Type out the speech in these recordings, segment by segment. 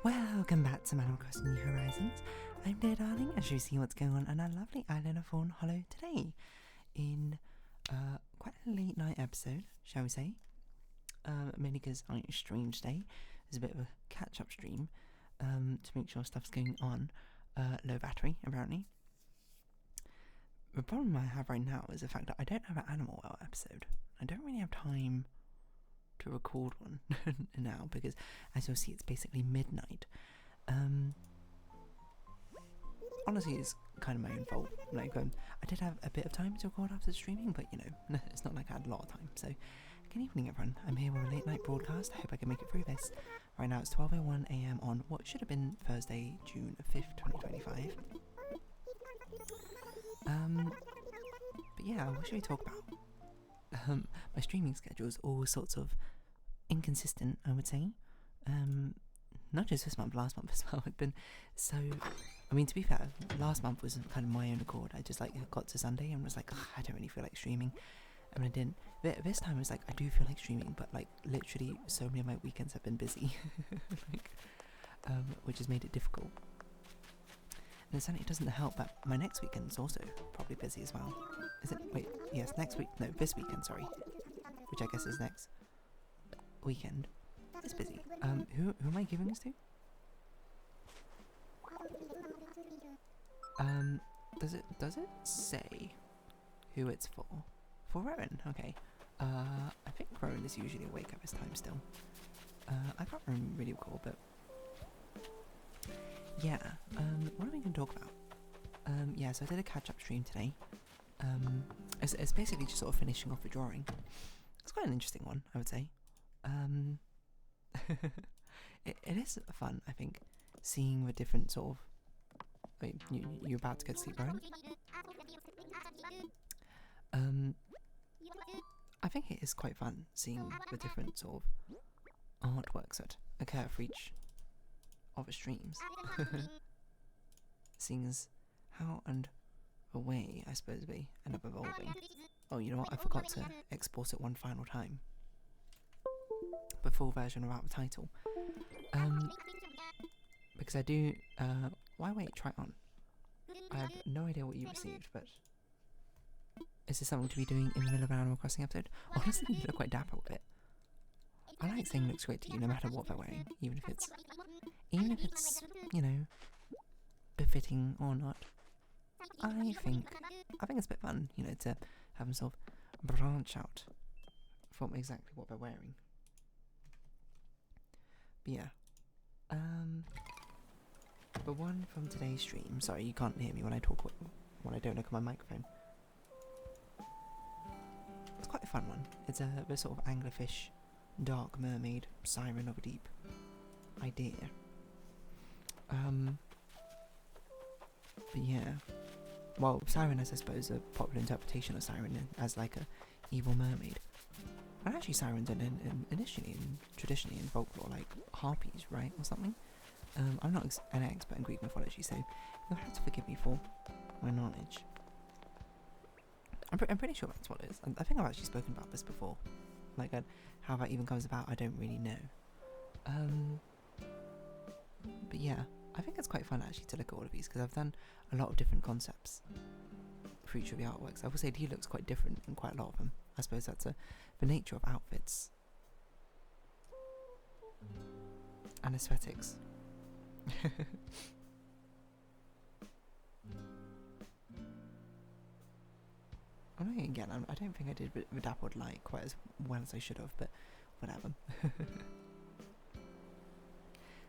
Welcome back to Animal Crossing New Horizons. I'm Dear Darling, as you see what's going on on our lovely island of Fawnhallow today in quite a late night episode, shall we say. Mainly because I streamed today. There's a bit of a catch-up stream to make sure stuff's going on. Low battery, apparently. The problem I have right now is the fact that I don't have an Animal Well episode. I don't really have time to record one now because, as you'll see, it's basically midnight. Honestly, it's kind of my own fault. Like, I did have a bit of time to record after streaming, but you know, it's not like I had a lot of time. So, good evening, everyone. I'm here with a late night broadcast. I hope I can make it through this. Right now, it's 12:01 AM on what should have been Thursday, June 5th, 2025. But yeah, what should we talk about? My streaming schedule is all sorts of inconsistent, I would say. Not just this month, last month as well. It's been so. I mean, to be fair, last month was kind of my own accord. I just like got to Sunday and was like, I don't really feel like streaming, and I didn't. This time it was like I do feel like streaming, but like literally so many of my weekends have been busy, like, which has made it difficult. And it doesn't help that my next weekend is also probably busy as well. Is it? Wait, yes, next week. No, this weekend. Sorry, which I guess is next weekend. It's busy. Who am I giving this to? Does it say who it's for? For Rowan, okay. I think Rowan is usually awake at this time still. I can't really recall, but yeah. What are we gonna talk about? Yeah, so I did a catch-up stream today. It's basically just sort of finishing off the drawing. It's quite an interesting one, I would say. It is fun, I think, seeing the different sort of. Wait, you're about to go to sleep, Rowan? I think it is quite fun seeing the different sort of artworks that occur for each of the streams. Seeing as how and the way, I suppose, we end up evolving. Oh, you know what? I forgot to export it one final time. The full version without the title. Because I do. Why wait? Try it on. I have no idea what you received, but is this something to be doing in the middle of an Animal Crossing episode? Honestly, you look quite dapper with it. I like saying looks great to you, no matter what they're wearing, even if it's, you know, befitting or not. I think it's a bit fun, you know, to have them sort of branch out from exactly what they're wearing. But yeah, the one from today's stream. Sorry, you can't hear me when I talk when I don't look at my microphone. It's quite a fun one. It's a sort of anglerfish, dark mermaid, siren of a deep idea. But yeah, well, siren is, I suppose, a popular interpretation of siren as like a evil mermaid. And actually, sirens are initially and traditionally in folklore like harpies, right, or something. I'm not an expert in Greek mythology, so you'll have to forgive me for my knowledge. I'm pretty sure that's what it is. I think I've actually spoken about this before. Like, how that even comes about, I don't really know. But yeah, I think it's quite fun actually to look at all of these, because I've done a lot of different concepts for each of the artworks. I will say he looks quite different in quite a lot of them. I suppose that's the nature of outfits and aesthetics. I mean, again, I don't think I did the dappled light quite as well as I should have, but whatever.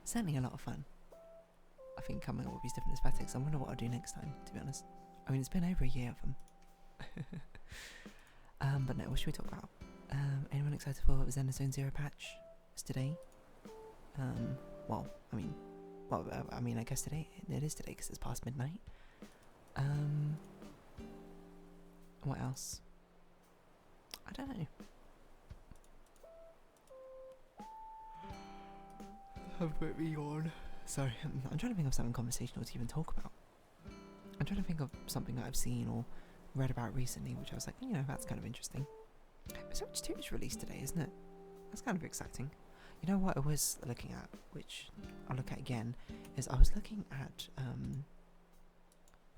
Certainly a lot of fun. I think coming up with these different aesthetics. I wonder what I'll do next time, to be honest. I mean, it's been over a year of them. But no, what should we talk about? Anyone excited for the Zen Zone Zero patch? It's today. I guess today, it is today because it's past midnight. What else? I don't know. Have a bit yawn. Sorry, I'm trying to think of something conversational to even talk about. I'm trying to think of something that I've seen or read about recently, which I was like, you know, that's kind of interesting. Episode 2 is released today, isn't it? That's kind of exciting. You know what I was looking at, which I'll look at again is I was looking at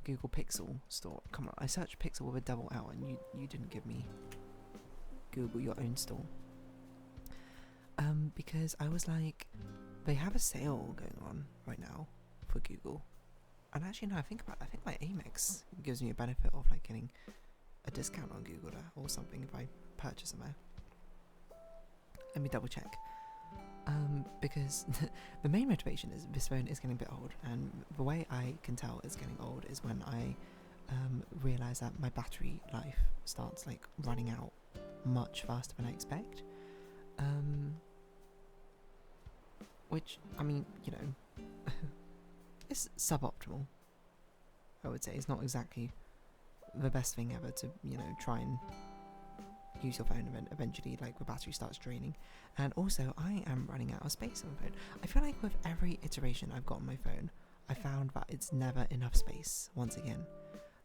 Google Pixel store. Come on, I searched Pixel with a double L, and you didn't give me Google your own store. Because I was like, they have a sale going on right now for Google. And actually, now I think about it, I think my Amex gives me a benefit of like getting a discount on Google or something if I purchase somewhere. Let me double check. Because the main motivation is this phone is getting a bit old, and the way I can tell it's getting old is when I realise that my battery life starts like running out much faster than I expect. Which, I mean, you know, it's suboptimal, I would say. It's not exactly the best thing ever to, you know, try and use your phone and eventually, like, the battery starts draining. And also, I am running out of space on my phone. I feel like with every iteration I've got on my phone, I found that it's never enough space, once again.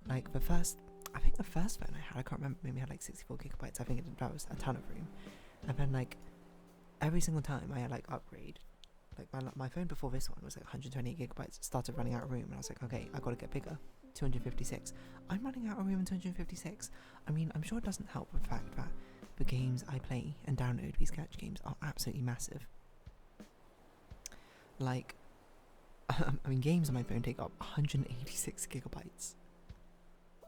Like, I think the first phone I had, I can't remember, maybe I had like 64 gigabytes, I think that was a ton of room. And then, like, every single time I had, like, upgrade, like, my phone before this one was like 128 gigabytes, started running out of room, and I was like, okay, I gotta get bigger. 256. I'm running out of room in 256. I mean, I'm sure it doesn't help with the fact that the games I play and download, these catch games, are absolutely massive. Like, I mean, games on my phone take up 186 gigabytes.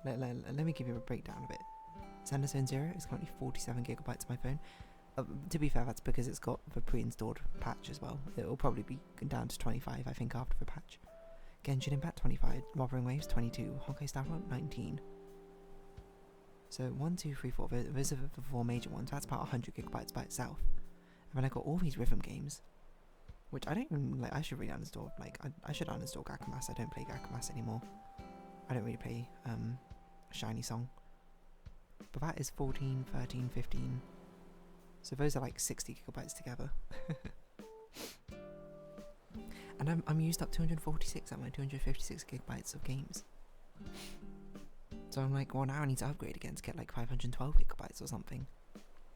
Let me give you a breakdown of it. Sanderson Zero is currently 47 gigabytes on my phone. To be fair, that's because it's got the pre-installed patch as well. It will probably be down to 25, I think, after the patch. Genshin Impact 25, Wuthering Waves 22, Honkai Star Rail 19. So 1, 2, 3, 4. Those are the 4 major ones. That's about 100 gigabytes by itself. And then I got all these rhythm games, which I don't even like. I should really uninstall. Like I should uninstall Gakamass. I don't play Gakamass anymore. I don't really play Shiny Song. But that is 14, 13, 15. So those are like 60 gigabytes together. And I'm used up 246 at my 256 gigabytes of games. So I'm like, well, now I need to upgrade again to get like 512 gigabytes or something.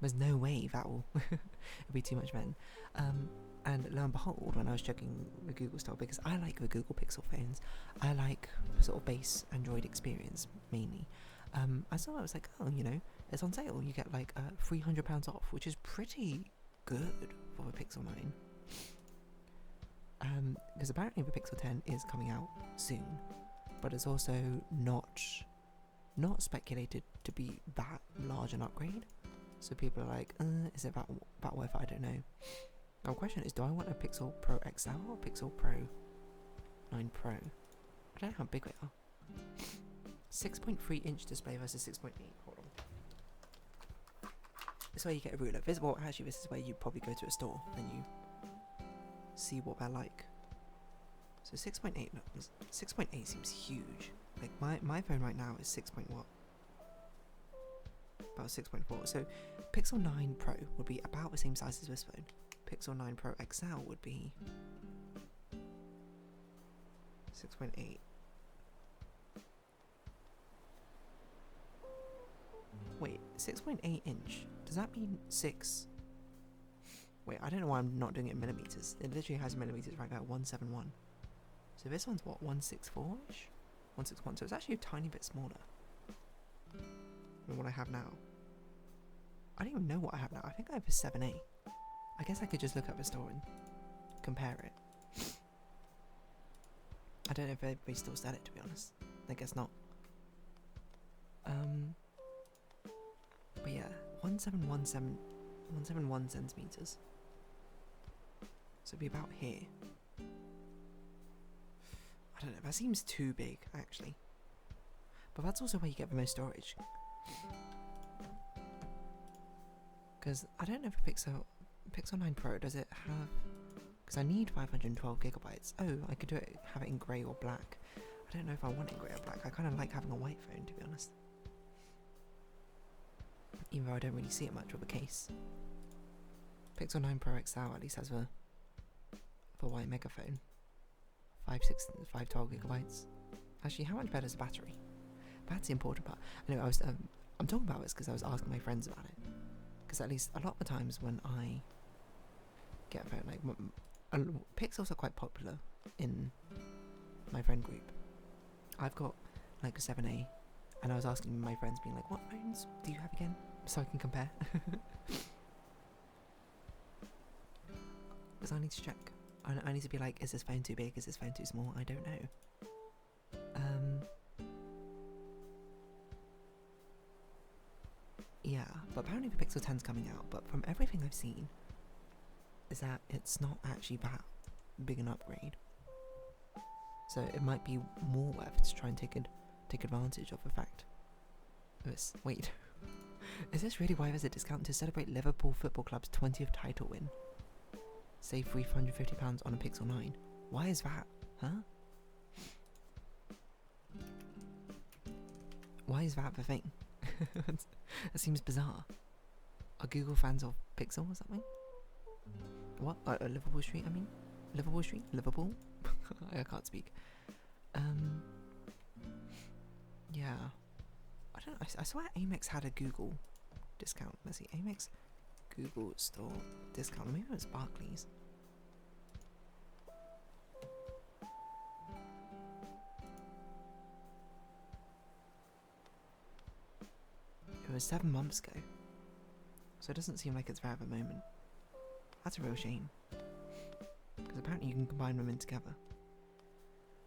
There's no way that will it'll be too much then. And lo and behold, when I was checking the Google store, because I like the Google Pixel phones, I like the sort of base Android experience mainly. I saw I was like, oh, you know, it's on sale. You get like £300 off, which is pretty good for the Pixel 9. Because apparently the Pixel 10 is coming out soon, but it's also not speculated to be that large an upgrade. So people are like, is it that worth it? I don't know. Now the question is, do I want a Pixel Pro XL or Pixel Pro 9 Pro? I don't know how big they are. 6.3 inch display versus 6.8. Hold on. This is where you get a ruler. This is where you probably go to a store and you see what they're like. So 6.8 seems huge. Like my phone right now is 6. What? About 6.4. So Pixel 9 Pro would be about the same size as this phone. Pixel 9 Pro XL would be 6.8. Wait, 6.8 inch. Does that mean 6? Wait, I don't know why I'm not doing it in millimeters. It literally has millimeters right now, 171. So this one's what, 164-ish? 161. So it's actually a tiny bit smaller than what I have now. I don't even know what I have now. I think I have a 7A. I guess I could just look up the store and compare it. I don't know if they still sell it, to be honest. I guess not. But yeah, 171 centimeters. So it'd be about here. I don't know, that seems too big, actually. But that's also where you get the most storage. Because I don't know if Pixel 9 Pro, does it have... Because I need 512 gigabytes. Oh, I could have it in grey or black. I don't know if I want it in grey or black. I kind of like having a white phone, to be honest. Even though I don't really see it much with a case. Pixel 9 Pro XL at least has the white megaphone. 512 gigabytes. Actually, how much better is the battery? That's the important part. Anyway, I'm talking about this because I was asking my friends about it. Because at least a lot of the times when I get a phone, like And Pixels are quite popular in my friend group. I've got like a 7A, and I was asking my friends, being like, what phones do you have again? So I can compare. Because I need to check. I need to be like, is this phone too big? Is this phone too small? I don't know. Yeah, but apparently the Pixel 10's coming out, but from everything I've seen, is that it's not actually that big an upgrade. So it might be more worth to try and take advantage of the fact. Wait, is this really why there's a discount to celebrate Liverpool Football Club's 20th title win? Save £350 on a Pixel 9. Why is that? Huh? Why is that the thing? That seems bizarre. Are Google fans of Pixel or something? What? Liverpool Street, I mean? Liverpool Street? Liverpool? I can't speak. Yeah. I don't know. I swear Amex had a Google discount. Let's see. Amex Google Store discount. Maybe it was Barclays. It was 7 months ago. So it doesn't seem like it's there at the moment. That's a real shame. Because apparently you can combine them in together.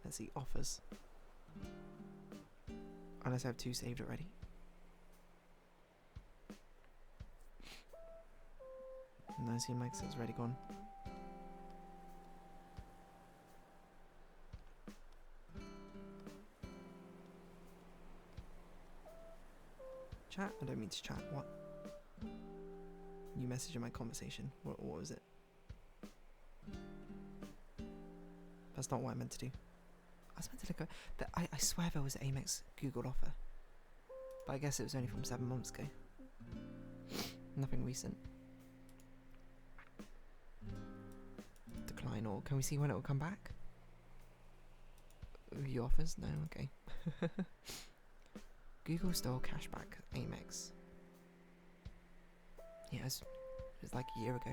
Let's see, offers. Unless I have 2 saved already. No, it seems like it's already gone. Chat? I don't mean to chat. What? You message in my conversation. What was it? That's not what I meant to do. I was meant to look at... I swear there was an Amex Google offer. But I guess it was only from 7 months ago. Nothing recent. Decline all. Can we see when it will come back? View offers? No? Okay. Google Store cashback. Amex. Yeah, it was like a year ago.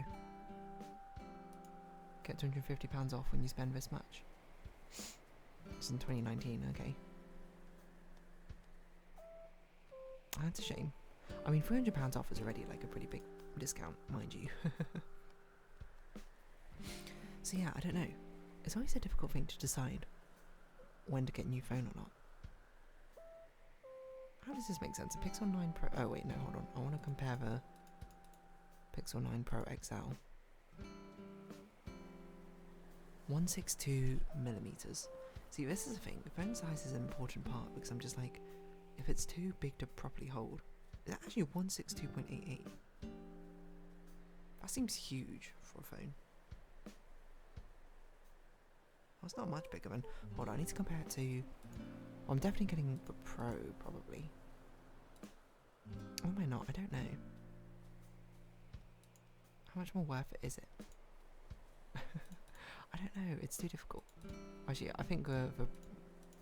Get £250 off when you spend this much. It's in 2019, okay. That's a shame. I mean, £300 off is already like a pretty big discount, mind you. So yeah, I don't know. It's always a difficult thing to decide when to get a new phone or not. How does this make sense? A Pixel 9 Pro... Oh wait, no, hold on. I want to compare the Pixel 9 Pro XL. 162mm. See, this is the thing. The phone size is an important part because I'm just like, if it's too big to properly hold, it's actually 162.88. That seems huge for a phone. Well, it's not much bigger than... Hold on, I need to compare it to... Well, I'm definitely getting the Pro, probably. Or am I not? I don't know. How much more worth it is it? I don't know, it's too difficult. Actually, I think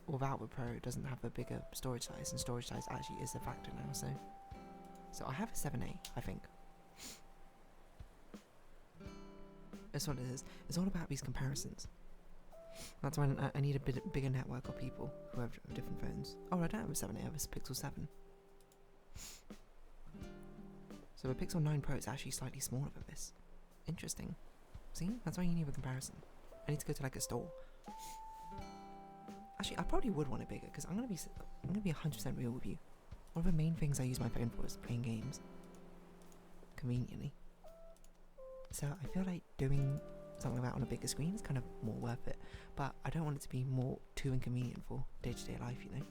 without the Pro, it doesn't have a bigger storage size, and storage size actually is a factor now, so I have a 7A, I think. That's what it is. It's all about these comparisons. That's when I need a bit bigger network of people who have different phones. Oh, I don't have a 7A, I have a Pixel 7. So the Pixel 9 Pro is actually slightly smaller than this. Interesting. See? That's why you need a comparison. I need to go to like a store. Actually, I probably would want it bigger because I'm gonna be 100% real with you. One of the main things I use my phone for is playing games. Conveniently. So I feel like doing something like that on a bigger screen is kind of more worth it. But I don't want it to be too inconvenient for day-to-day life, you know.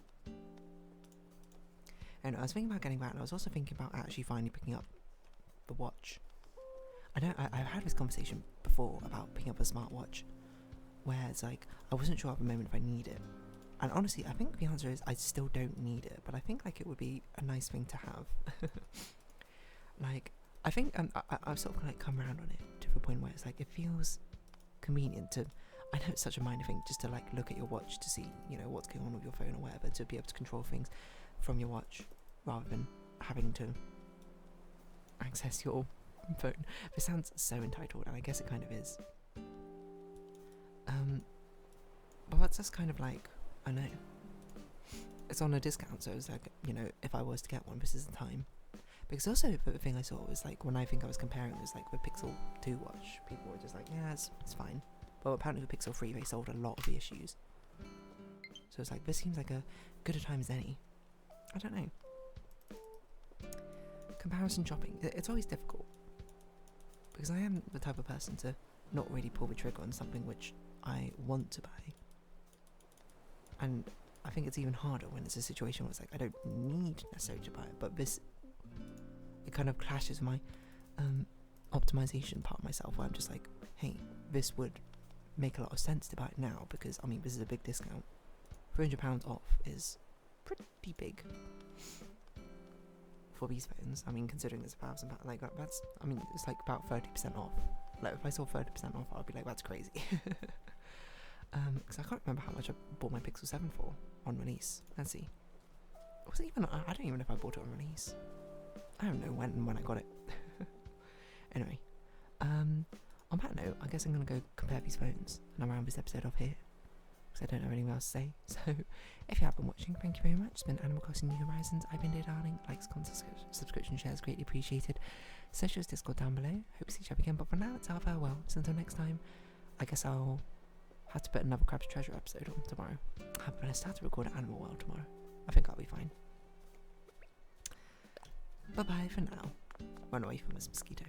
And I was thinking about getting that, and I was also thinking about actually finally picking up the watch. I know I've had this conversation before about picking up a smartwatch, where it's like I wasn't sure at the moment if I need it, and honestly I think the answer is I still don't need it, but I think like it would be a nice thing to have. Like I think I've sort of like come around on it to the point where it's like it feels convenient to, I know it's such a minor thing, just to like look at your watch to see, you know, what's going on with your phone or whatever, to be able to control things from your watch rather than having to access your phone. This sounds so entitled, and I guess it kind of is. That's just kind of like, I know. It's on a discount, so it's like, you know, if I was to get one, this is the time. Because also, the thing I saw was like, when I think I was comparing it was like the Pixel 2 watch, people were just like, yeah, it's fine. But apparently the Pixel 3, they solved a lot of the issues. So it's like, this seems like a good a time as any. I don't know. Comparison shopping, it's always difficult. Because I am the type of person to not really pull the trigger on something which I want to buy. And I think it's even harder when it's a situation where it's like, I don't need necessarily to buy it, but this, it kind of clashes with my optimization part of myself, where I'm just like, hey, this would make a lot of sense to buy it now, because, I mean, this is a big discount. £300 off is pretty big for these phones. I mean, considering it's £1,000, like, that's, I mean, it's like about 30% off. Like, if I saw 30% off, I'd be like, that's crazy. Because I can't remember how much I bought my Pixel 7 for on release. Let's see. Was it even, I don't even know if I bought it on release. I don't know when I got it. Anyway, on that note, I guess I'm going to go compare these phones and I'll round this episode off here, because I don't have anything else to say. So, if you have been watching, thank you very much. It's been Animal Crossing New Horizons. I've been Dear Darling. Likes, comments, subscription, shares, greatly appreciated. Socials, Discord down below. Hope to see you again, but for now, it's our farewell. So until next time, I guess I'll have to put another Crab's Treasure episode on tomorrow. I'm going to start to record at Animal World tomorrow. I think I'll be fine. Bye bye for now. Run away from this mosquito.